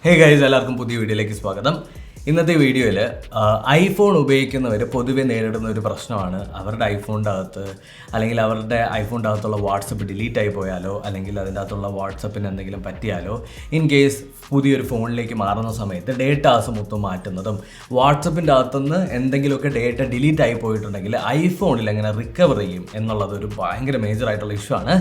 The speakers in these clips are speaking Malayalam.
Hey guys, എല്ലാവർക്കും പുതിയ വീഡിയോയിലേക്ക് സ്വാഗതം. ഇന്നത്തെ വീഡിയോയിൽ ഐഫോൺ ഉപയോഗിക്കുന്നവർ പൊതുവെ നേരിടുന്ന ഒരു പ്രശ്നമാണ് അവരുടെ ഐഫോണിൻ്റെ അകത്ത് അല്ലെങ്കിൽ അവരുടെ ഐഫോണിൻ്റെ അകത്തുള്ള വാട്സപ്പ് ഡിലീറ്റ് ആയി പോയാലോ അല്ലെങ്കിൽ അതിൻ്റെ അകത്തുള്ള വാട്സപ്പിന് എന്തെങ്കിലും പറ്റിയാലോ ഇൻ കേസ് പുതിയൊരു ഫോണിലേക്ക് മാറുന്ന സമയത്ത് ഡേറ്റാസ് മൊത്തം മാറ്റുന്നതും വാട്സപ്പിൻ്റെ അകത്തുനിന്ന് എന്തെങ്കിലുമൊക്കെ ഡേറ്റ ഡിലീറ്റ് ആയി പോയിട്ടുണ്ടെങ്കിൽ ഐഫോണിൽ എങ്ങനെ റിക്കവർ ചെയ്യും എന്നുള്ളത് ഒരു ഭയങ്കര മേജറായിട്ടുള്ള ഇഷ്യൂ ആണ്.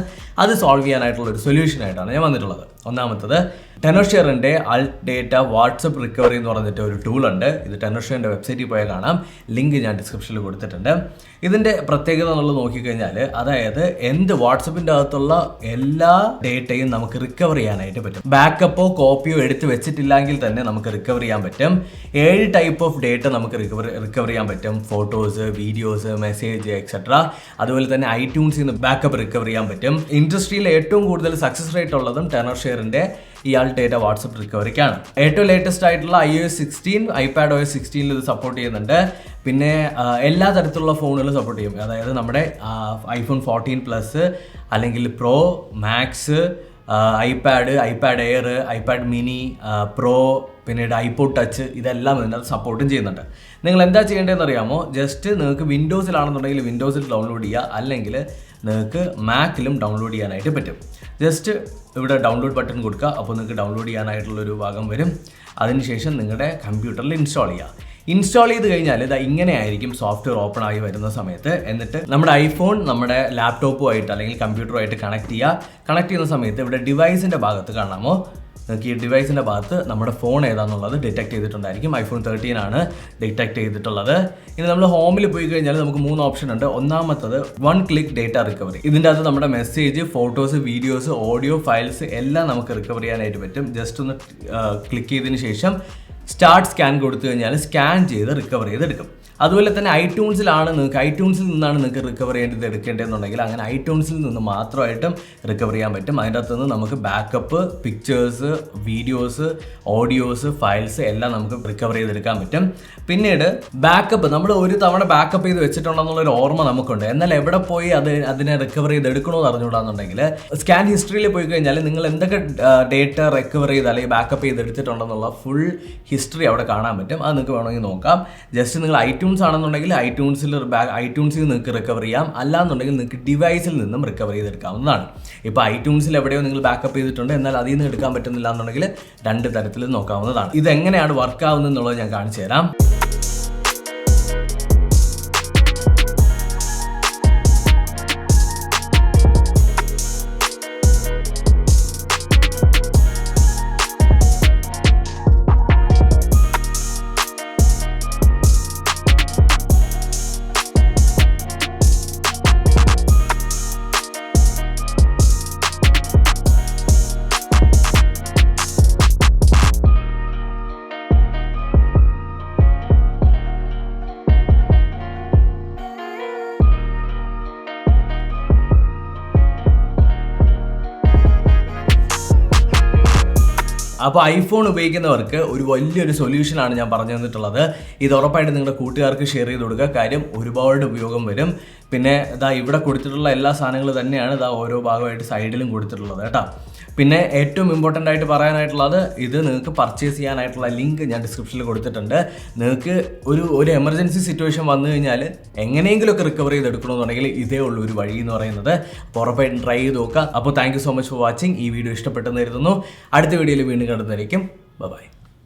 അത് സോൾവ് ചെയ്യാനായിട്ടുള്ള ഒരു സൊല്യൂഷനായിട്ടാണ് ഞാൻ വന്നിട്ടുള്ളത്. ഒന്നാമത്തത് ടെനോഷെയറിൻ്റെ അൾട്ട് ഡേറ്റ വാട്സപ്പ് റിക്കവറി എന്ന് പറഞ്ഞിട്ട് ഒരു ടൂൾ ഉണ്ട്. ഇത് ടെനോഷെയറിൻ്റെ വെബ്സൈറ്റിൽ പോയാൽ കാണാം. ലിങ്ക് ഞാൻ ഡിസ്ക്രിപ്ഷനിൽ കൊടുത്തിട്ടുണ്ട്. ഇതിൻ്റെ പ്രത്യേകത എന്നുള്ളത് നോക്കിക്കഴിഞ്ഞാൽ അതായത് വാട്സപ്പിൻ്റെ അകത്തുള്ള എല്ലാ ഡേറ്റയും നമുക്ക് റിക്കവർ ചെയ്യാനായിട്ട് പറ്റും. ബാക്കപ്പോ കോപ്പിയോ എടുത്ത് വെച്ചിട്ടില്ലെങ്കിൽ തന്നെ നമുക്ക് റിക്കവർ ചെയ്യാൻ പറ്റും. 7 ടൈപ്പ് ഓഫ് ഡേറ്റ നമുക്ക് റിക്കവർ ചെയ്യാൻ പറ്റും. Photos, videos, message etcetera. അതുപോലെ തന്നെ ഐട്യൂൺസിൽ നിന്ന് ബാക്കപ്പ് റിക്കവർ ചെയ്യാൻ പറ്റും. ഇൻഡസ്ട്രിയിൽ ഏറ്റവും കൂടുതൽ സക്സസ് റേറ്റ് ഉള്ളതും ടെനോഷെയറിൻ്റെ ഈ ആൾ ഡേറ്റ വാട്സപ്പ് റിക്കവറിക്കാണ്. ഏറ്റവും ലേറ്റസ്റ്റ് ആയിട്ടുള്ള iOS 16, iPadOS 16 ഇത് സപ്പോർട്ട് ചെയ്യുന്നുണ്ട്. പിന്നെ എല്ലാ തരത്തിലുള്ള ഫോണുകളും സപ്പോർട്ട് ചെയ്യും. അതായത് നമ്മുടെ iPhone 14 പ്ലസ് അല്ലെങ്കിൽ pro, max, iPad air, iPad mini, pro, പിന്നീട് ഐപോഡ് ടച്ച്, ഇതെല്ലാം ഇതിനകത്ത് സപ്പോർട്ടും ചെയ്യുന്നുണ്ട്. നിങ്ങൾ എന്താ ചെയ്യേണ്ടതെന്ന് അറിയാമോ? ജസ്റ്റ് നിങ്ങൾക്ക് വിൻഡോസിലാണെന്നുണ്ടെങ്കിൽ വിൻഡോസിൽ ഡൗൺലോഡ് ചെയ്യുക, അല്ലെങ്കിൽ നിങ്ങൾക്ക് മാക്കിലും ഡൗൺലോഡ് ചെയ്യാനായിട്ട് പറ്റും. ജസ്റ്റ് ഇവിടെ ഡൗൺലോഡ് ബട്ടൺ കൊടുക്കുക. അപ്പോൾ നിങ്ങൾക്ക് ഡൗൺലോഡ് ചെയ്യാനായിട്ടുള്ളൊരു ഭാഗം വരും. അതിനുശേഷം നിങ്ങളുടെ കമ്പ്യൂട്ടറിൽ ഇൻസ്റ്റാൾ ചെയ്യുക. ഇൻസ്റ്റാൾ ചെയ്ത് കഴിഞ്ഞാൽ ഇത് ഇങ്ങനെ ആയിരിക്കും സോഫ്റ്റ്വെയർ ഓപ്പൺ ആയി വരുന്ന സമയത്ത്. എന്നിട്ട് നമ്മുടെ ഐഫോൺ നമ്മുടെ ലാപ്ടോപ്പുമായിട്ട് അല്ലെങ്കിൽ കമ്പ്യൂട്ടറുമായിട്ട് കണക്ട് ചെയ്യുന്ന സമയത്ത് ഇവിടെ ഡിവൈസിൻ്റെ ഭാഗത്ത് കാണാമോ? നിങ്ങൾക്ക് ഈ ഡിവൈസിൻ്റെ ഭാഗത്ത് നമ്മുടെ ഫോൺ ഏതാണെന്നുള്ളത് ഡിറ്റക്ട് ചെയ്തിട്ടുണ്ടായിരിക്കും. iPhone 13 ആണ് ഡിറ്റക്ട് ചെയ്തിട്ടുള്ളത്. ഇനി നമ്മൾ ഹോമിൽ പോയി കഴിഞ്ഞാൽ നമുക്ക് 3 ഓപ്ഷൻ ഉണ്ട്. ഒന്നാമത്തത് 1 ക്ലിക്ക് ഡേറ്റ റിക്കവറി. ഇതിൻ്റെ അകത്ത് നമ്മുടെ message, photos, videos, audio files എല്ലാം നമുക്ക് റിക്കവർ ചെയ്യാനായിട്ട് പറ്റും. ജസ്റ്റ് ഒന്ന് ക്ലിക്ക് ചെയ്തതിന് ശേഷം സ്റ്റാർട്ട് സ്കാൻ കൊടുത്തു കഴിഞ്ഞാൽ സ്കാൻ ചെയ്ത് റിക്കവർ ചെയ്തെടുക്കും. അതുപോലെ തന്നെ ഐട്യൂൺസിൽ നിന്നാണ് നിങ്ങൾക്ക് റിക്കവർ എടുക്കേണ്ടതെന്നുണ്ടെങ്കിൽ അങ്ങനെ ഐട്യൂൺസിൽ നിന്ന് മാത്രമായിട്ടും റിക്കവർ ചെയ്യാൻ പറ്റും. അതിൻ്റെ അകത്ത് നിന്ന് നമുക്ക് backup, pictures, videos, audios, files എല്ലാം നമുക്ക് റിക്കവർ ചെയ്തെടുക്കാൻ പറ്റും. പിന്നീട് ബാക്കപ്പ്, നമ്മൾ ഒരു തവണ ബാക്കപ്പ് ചെയ്ത് വെച്ചിട്ടുണ്ടെന്നുള്ളൊരു ഓർമ്മ നമുക്കുണ്ട്. എന്നാൽ എവിടെ പോയി അതിനെ റിക്കവർ ചെയ്തെടുക്കണമെന്ന് അറിഞ്ഞുകൂടാന്നുണ്ടെങ്കിൽ സ്കാൻ ഹിസ്റ്ററിയിൽ പോയി കഴിഞ്ഞാൽ നിങ്ങൾ എന്തൊക്കെ ഡേറ്റ റിക്കവർ ചെയ്ത് അല്ലെങ്കിൽ ബാക്കപ്പ് ചെയ്തെടുത്തിട്ടുണ്ടെന്നുള്ള ഫുൾ ഹിസ്റ്ററി അവിടെ കാണാൻ പറ്റും. അത് നിങ്ങൾക്ക് വേണമെങ്കിൽ നോക്കാം. ജസ്റ്റ് നിങ്ങൾ ഐട്യൂൺസ് ആണെന്നുണ്ടെങ്കിൽ ഐട്യൂൺസിൽ നിങ്ങൾക്ക് റിക്കവർ ചെയ്യാം. അല്ലാന്നുണ്ടെങ്കിൽ നിങ്ങൾക്ക് ഡിവൈസിൽ നിന്നും റിക്കവർ ചെയ്തെടുക്കാവുന്നതാണ്. ഇപ്പോൾ ഐട്യൂൺസിൽ എവിടെയോ നിങ്ങൾ ബാക്കപ്പ് ചെയ്തിട്ടുണ്ട്, എന്നാൽ അതിൽ നിന്ന് എടുക്കാൻ പറ്റുന്നില്ല എന്നുണ്ടെങ്കിൽ 2 തരത്തിൽ നോക്കാവുന്നതാണ്. ഇതെങ്ങനെയാണ് വർക്ക് ആവുന്നത് എന്നുള്ളത് ഞാൻ കാണിച്ചു തരാം. അപ്പോൾ ഐഫോൺ ഉപയോഗിക്കുന്നവർക്ക് ഒരു വലിയൊരു സൊല്യൂഷനാണ് ഞാൻ പറഞ്ഞു തന്നിട്ടുള്ളത്. ഇത് ഉറപ്പായിട്ട് നിങ്ങളുടെ കൂട്ടുകാർക്ക് ഷെയർ ചെയ്ത് കൊടുക്കുക. കാര്യം ഒരുപാട് ഉപയോഗം വരും. പിന്നെ ഇവിടെ കൊടുത്തിട്ടുള്ള എല്ലാ സാധനങ്ങളും തന്നെയാണ് ഓരോ ഭാഗമായിട്ട് സൈഡിലും കൊടുത്തിട്ടുള്ളത് കേട്ടോ. പിന്നെ ഏറ്റവും ഇമ്പോർട്ടൻ്റ് ആയിട്ട് പറയാനായിട്ടുള്ളത്, ഇത് നിങ്ങൾക്ക് പർച്ചേസ് ചെയ്യാനായിട്ടുള്ള ലിങ്ക് ഞാൻ ഡിസ്ക്രിപ്ഷനിൽ കൊടുത്തിട്ടുണ്ട്. നിങ്ങൾക്ക് ഒരു എമർജൻസി സിറ്റുവേഷൻ വന്നു കഴിഞ്ഞാൽ എങ്ങനെയെങ്കിലുമൊക്കെ റിക്കവർ ചെയ്തെടുക്കണമെന്നുണ്ടെങ്കിൽ ഇതേ ഉള്ളൂ ഒരു വഴി എന്ന് പറയുന്നത്. അപ്പോൾ ഉറപ്പായിട്ടും ട്രൈ ചെയ്ത് നോക്കുക. അപ്പോൾ thank you so much for watching. ഈ വീഡിയോ ഇഷ്ടപ്പെട്ടെന്ന് കരുതുന്നു. അടുത്ത വീഡിയോയിൽ വീണ്ടും കണ്ടുന്നതായിരിക്കും. ബൈ.